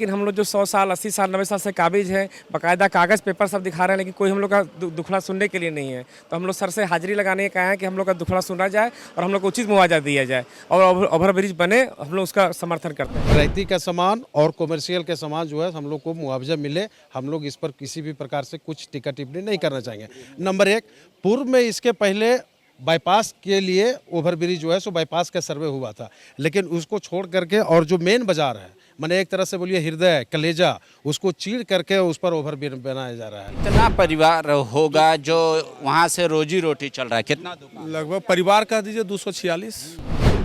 लेकिन हम लोग जो 100 साल 80 साल 90 साल से काबिज हैं, बाकायदा कागज़ पेपर सब दिखा रहे हैं, लेकिन कोई हम लोग का दुखड़ा सुनने के लिए नहीं है। तो हम लोग सर से हाजिरी लगाने का है कि हम लोग का दुखड़ा सुना जाए और हम लोग को उचित मुआवजा दिया जाए और ओवर ब्रिज बने, हम लोग उसका समर्थन करते हैं। रैयती का सामान और कमर्शियल के सामान जो है हम लोग को मुआवजा मिले, हम लोग इस पर किसी भी प्रकार से कुछ टीका टिप्पणी नहीं करना चाहेंगे। नंबर एक, पूर्व में इसके पहले बाईपास के लिए ओवर ब्रिज जो है सो बाईपास का सर्वे हुआ था, लेकिन उसको छोड़ करके और जो मेन बाजार है, मैंने एक तरह से बोलिए हृदय कलेजा, उसको चीर करके उस पर ओवर ब्रिज बनाया जा रहा है। कितना परिवार होगा जो वहाँ से रोजी रोटी चल रहा है? कितना दुकान? लगभग परिवार कह दीजिए 246।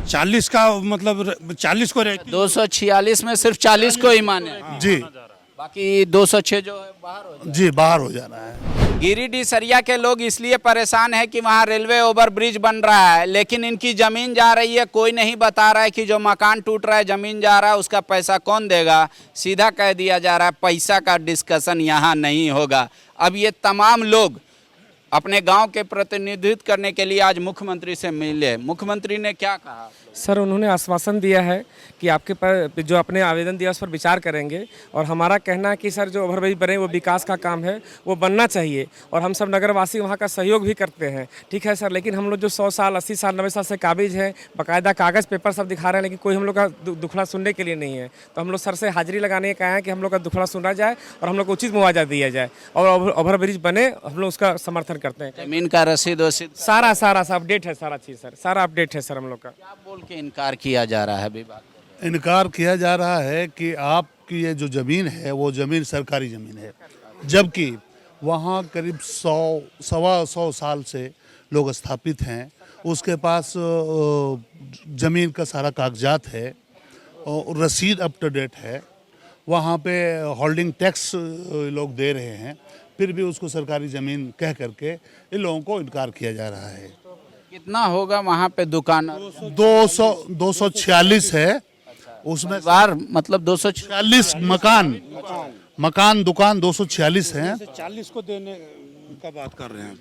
40 का मतलब 40 को रहती 246 में सिर्फ 40 को ही माने, जी बाकी 206 जो है बाहर हो जी बाहर हो जा रहा है। गिरिडीह सरिया के लोग इसलिए परेशान है कि वहाँ रेलवे ओवर ब्रिज बन रहा है, लेकिन इनकी जमीन जा रही है। कोई नहीं बता रहा है कि जो मकान टूट रहा है, जमीन जा रहा है, उसका पैसा कौन देगा। सीधा कह दिया जा रहा है पैसा का डिस्कशन यहाँ नहीं होगा। अब ये तमाम लोग अपने गांव के प्रतिनिधित्व करने के लिए आज मुख्यमंत्री से मिले। मुख्यमंत्री ने क्या कहा? सर, उन्होंने आश्वासन दिया है कि आपके पर जो अपने आवेदन दिया उस पर विचार करेंगे, और हमारा कहना है कि सर जो ओवरब्रिज बने वो विकास का काम है, वो बनना चाहिए, और हम सब नगरवासी वहाँ का सहयोग भी करते हैं। ठीक है सर, लेकिन हम लोग जो 100 साल 80 साल 90 साल से काबिज हैं, बाकायदा कागज़ पेपर सब दिखा रहे हैं, लेकिन कोई हम लोग का दुखड़ा सुनने के लिए नहीं है। तो हम लोग सर से हाजिरी लगाने का है कि हम लोग का दुखड़ा सुना जाए और हम लोग को उचित मुआवजा दिया जाए और ओवरब्रिज बने, हम लोग उसका समर्थन करते हैं। जमीन का रसीद वसीद सारा अपडेट है, सारा चीज़ सर, सारा अपडेट है सर हम लोग का। क्या बोल के इनकार किया जा रहा है विभाग? इनकार किया जा रहा है कि आपकी ये जो ज़मीन है वो ज़मीन सरकारी ज़मीन है, जबकि वहाँ करीब 100 साल से लोग स्थापित हैं। उसके पास ज़मीन का सारा कागजात है और रसीद अप टू डेट है। वहाँ पे होल्डिंग टैक्स लोग दे रहे हैं, फिर भी उसको सरकारी ज़मीन कह करके इन लोगों को इनकार किया जा रहा है। कितना होगा वहाँ पे दुकान? 246 है, उसमें बार मतलब 246 मकान दुकान 246 हैं। 40 को देने का बात कर रहे हैं।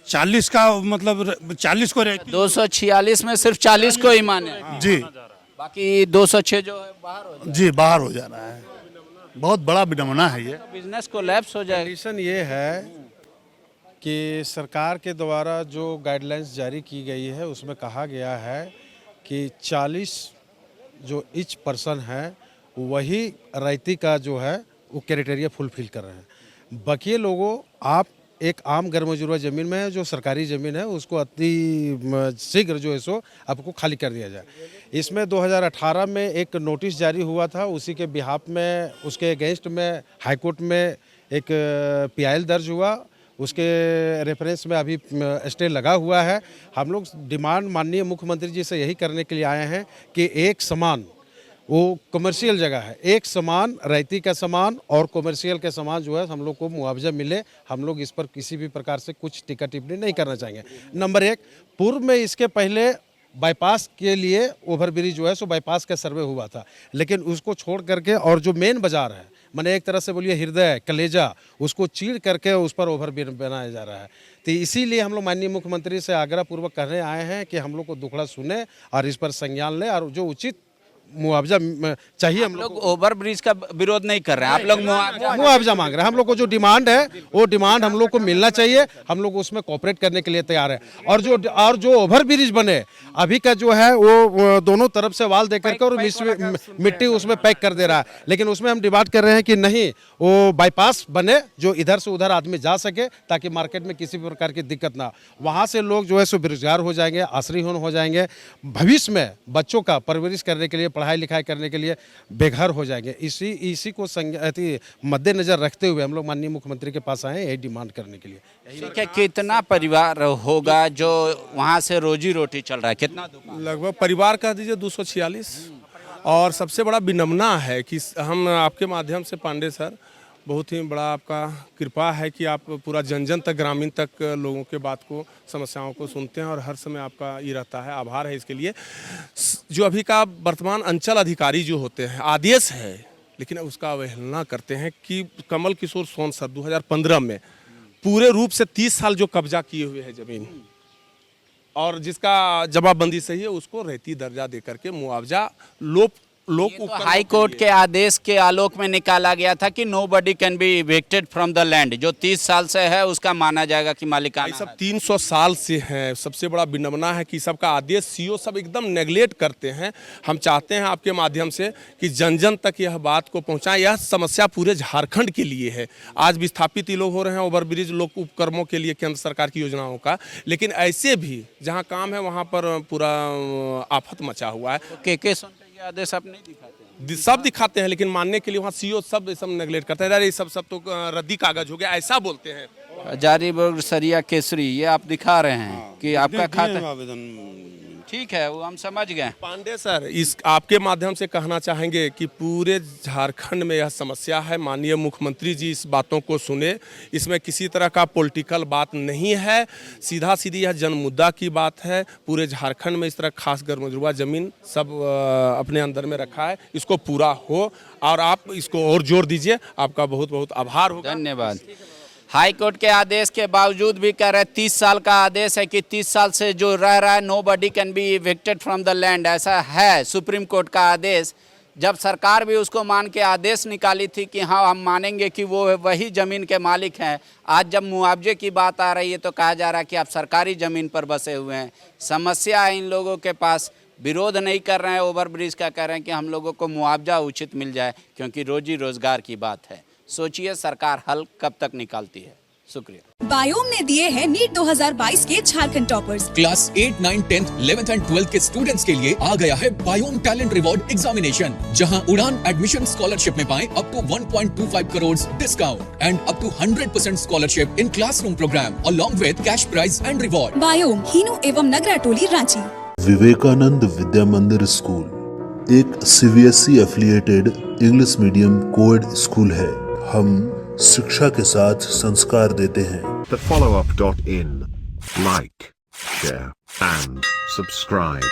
40 का मतलब 40 को रहती 246 में सिर्फ 40 को ही माने, जी बाकी 206 जो है बाहर हो जाए। जी बाहर हो जा रहा है। बहुत बड़ा विडम्बना है ये। बिजनेस को लैप्स हो जाएगा। कंडीशन ये है कि सरकार के द्वारा जो गाइडलाइंस जारी की गई है उसमें कहा गया है कि 40 जो ईच पर्सन है वही रैयती का जो है वो क्राइटेरिया फुलफिल कर रहे हैं। बाकी लोगों, आप एक आम गैरमजरूआ ज़मीन में है जो सरकारी ज़मीन है, उसको अति शीघ्र जो है सो आपको खाली कर दिया जाए। इसमें 2018 में एक नोटिस जारी हुआ था, उसी के बिहाफ में उसके अगेंस्ट में हाईकोर्ट में एक PIL दर्ज हुआ, उसके रेफरेंस में अभी स्टे लगा हुआ है। हम लोग डिमांड माननीय मुख्यमंत्री जी से यही करने के लिए आए हैं कि एक समान, वो कमर्शियल जगह है, एक समान रैयती का सामान और कमर्शियल के सामान जो है हम लोग को मुआवजा मिले, हम लोग इस पर किसी भी प्रकार से कुछ टीका टिप्पणी नहीं करना चाहेंगे। नंबर एक, पूर्व में इसके पहले बाईपास के लिए ओवर ब्रिज जो है सो बाईपास का सर्वे हुआ था, लेकिन उसको छोड़ करके और जो मेन बाजार है, मैंने एक तरह से बोलिए हृदय कलेजा, उसको चीर करके उस पर ओवर ब्रिज बनाया जा रहा है। तो इसीलिए हम लोग माननीय मुख्यमंत्री से आग्रह पूर्वक कहने आए हैं कि हम लोग को दुखड़ा सुने और इस पर संज्ञान लें और जो उचित मुआवजा चाहिए। हम लोग ओवर ब्रिज का विरोध नहीं कर रहे हैं, आप लोग मुआवजा मांग रहे हैं। हम लोग को जो डिमांड है वो डिमांड हम लोग को मिलना चाहिए, हम लोग उसमें कोऑपरेट करने के लिए तैयार है। और जो ओवर ब्रिज बने, अभी का जो है वो दोनों तरफ से वाल देकर के और मिट्टी उसमें पैक कर दे रहा है, लेकिन उसमें हम डिमांड कर रहे हैं कि नहीं, वो बाईपास बने जो इधर से उधर आदमी जा सके, ताकि मार्केट में किसी भी प्रकार की दिक्कत ना। वहाँ से लोग जो है सो बेरोजगार हो जाएंगे, आश्रयहीन हो जाएंगे, भविष्य में बच्चों का परवरिश करने के लिए, पढ़ाई लिखाई करने के लिए बेघर हो जाएंगे। इसी को मद्देनजर रखते हुए हम लोग माननीय मुख्यमंत्री के पास आए हैं यही डिमांड करने के लिए। ठीक है, कितना परिवार होगा जो वहाँ से रोजी रोटी चल रहा है? कितना दुकान? लगभग परिवार कह दीजिए 246। और सबसे बड़ा विडम्बना है कि हम आपके माध्यम से पांडे सर, बहुत ही बड़ा आपका कृपा है कि आप पूरा जन जन तक, ग्रामीण तक लोगों के बात को, समस्याओं को सुनते हैं और हर समय आपका ये रहता है। आभार है इसके लिए। जो अभी का वर्तमान अंचल अधिकारी जो होते हैं, आदेश है लेकिन उसका अवहेलना करते हैं कि कमल किशोर सोन सर 2015 में पूरे रूप से 30 साल जो कब्जा किए हुए है ज़मीन, और जिसका जवाबबंदी सही है, उसको रैयती दर्जा दे करके मुआवजा लोप लोग तो उपकरणों हाई के कोर्ट लिए- के आदेश के आलोक में निकाला गया था कि nobody can be evicted from the land, जो 30 साल से है उसका माना जाएगा कि भाई मालिकाना सब हक। 300 साल से हैं। सबसे बड़ा विडंबना है कि सबका आदेश सीओ सब एकदम नेगलेक्ट करते हैं। हम चाहते हैं आपके माध्यम से कि जन जन तक यह बात को पहुंचाएं। यह समस्या पूरे झारखंड के लिए है। आज विस्थापित ये लोग हो रहे हैं ओवरब्रिज लोक उपक्रमों के लिए केंद्र सरकार की योजनाओं का, लेकिन ऐसे भी जहां काम है वहां पर पूरा आफत मचा हुआ है। के सोन का ये आदेश आप नहीं दिखाते हैं? सब दिखाते हैं लेकिन मानने के लिए वहाँ सीओ सब नेगलेक्ट करते हैं। अरे ये सब तो रद्दी कागज हो गया, ऐसा बोलते हैं। हजारीबाग सरिया केसरी ये आप दिखा रहे हैं कि आपका खाता आवेदन ठीक है, वो हम समझ गए। पांडे सर, इस आपके माध्यम से कहना चाहेंगे कि पूरे झारखंड में यह समस्या है। माननीय मुख्यमंत्री जी इस बातों को सुने। इसमें किसी तरह का पॉलिटिकल बात नहीं है, सीधा सीधी यह जन मुद्दा की बात है। पूरे झारखंड में इस तरह खास गर्मजुआ जमीन सब अपने अंदर में रखा है, इसको पूरा हो और आप इसको और जोर दीजिए। आपका बहुत बहुत आभार होगा। धन्यवाद। हाई कोर्ट के आदेश के बावजूद भी कह रहे 30 साल का आदेश है कि 30 साल से जो रह रहा है nobody can be evicted from the land, ऐसा है सुप्रीम कोर्ट का आदेश। जब सरकार भी उसको मान के आदेश निकाली थी कि हाँ हम मानेंगे कि वो वही ज़मीन के मालिक हैं, आज जब मुआवजे की बात आ रही है तो कहा जा रहा है कि आप सरकारी ज़मीन पर बसे हुए हैं। समस्या है इन लोगों के पास, विरोध नहीं कर रहे हैं ओवरब्रिज का, कह रहे हैं कि हम लोगों को मुआवजा उचित मिल जाए क्योंकि रोजी रोजगार की बात है। सोचिए सरकार हल कब तक निकालती है। शुक्रिया। बायोम ने दिए हैं नीट 2022 के Jharkhand toppers. Class 8, 9, 10, 11th and 12th के स्टूडेंट्स के लिए आ गया है बायोम टैलेंट रिवॉर्ड एग्जामिनेशन, जहां उड़ान एडमिशन स्कॉलरशिप में पाएं up to 1.25 crore discount and up to 100% scholarship in classroom program along with cash prize and reward. बायोम हीनू एवं नगरा टोली रांची। विवेकानंद विद्या मंदिर स्कूल एक CBSE affiliated English medium coed school है। हम शिक्षा के साथ संस्कार देते हैं। thefollowup.in. Like, share, and subscribe.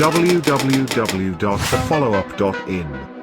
www.thefollowup.in